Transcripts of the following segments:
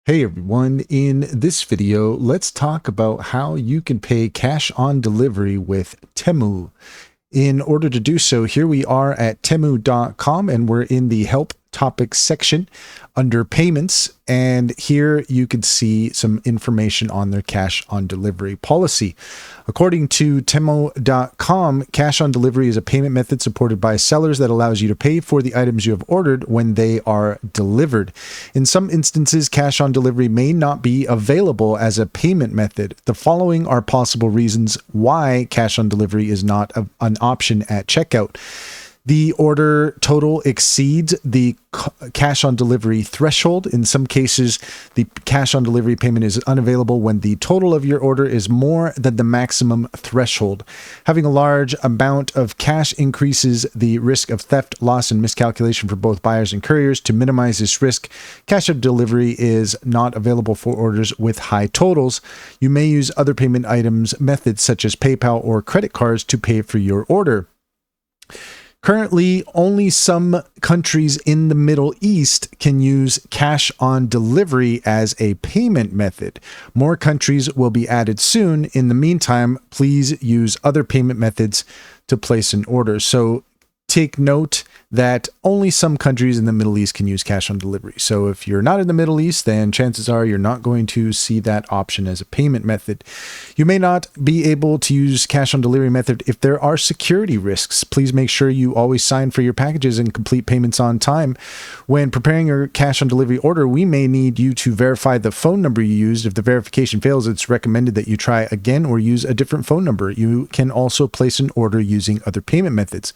Hey everyone, in this video, let's talk about how you can pay cash on delivery with Temu. In order to do so, here we are at temu.com and we're in the help topics section under payments, and here you can see some information on their cash on delivery policy. According to Temu.com, cash on delivery is a payment method supported by sellers that allows you to pay for the items you have ordered when they are delivered. In some instances, cash on delivery may not be available as a payment method. The following are possible reasons why cash on delivery is not an option at checkout. The order total exceeds the cash on delivery threshold. In some cases, the cash on delivery payment is unavailable when the total of your order is more than the maximum threshold. Having a large amount of cash increases the risk of theft, loss, and miscalculation for both buyers and couriers. To minimize this risk, cash on delivery is not available for orders with high totals. You may use other payment items methods such as PayPal or credit cards to pay for your order. Currently, only some countries in the Middle East can use cash on delivery as a payment method. More countries will be added soon. In the meantime, please use other payment methods to place an order. So take note that only some countries in the Middle East can use cash on delivery. So if you're not in the Middle East, then chances are you're not going to see that option as a payment method. You may not be able to use cash on delivery method if there are security risks. Please make sure you always sign for your packages and complete payments on time. When preparing your cash on delivery order, we may need you to verify the phone number you used. If the verification fails, it's recommended that you try again or use a different phone number. You can also place an order using other payment methods.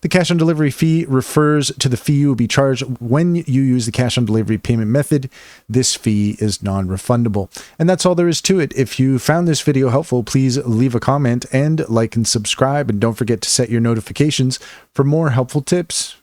The cash on delivery fee refers to the fee you will be charged when you use the cash on delivery payment method. This fee is non-refundable. And that's all there is to it. If you found this video helpful, please leave a comment and like and subscribe. And don't forget to set your notifications for more helpful tips.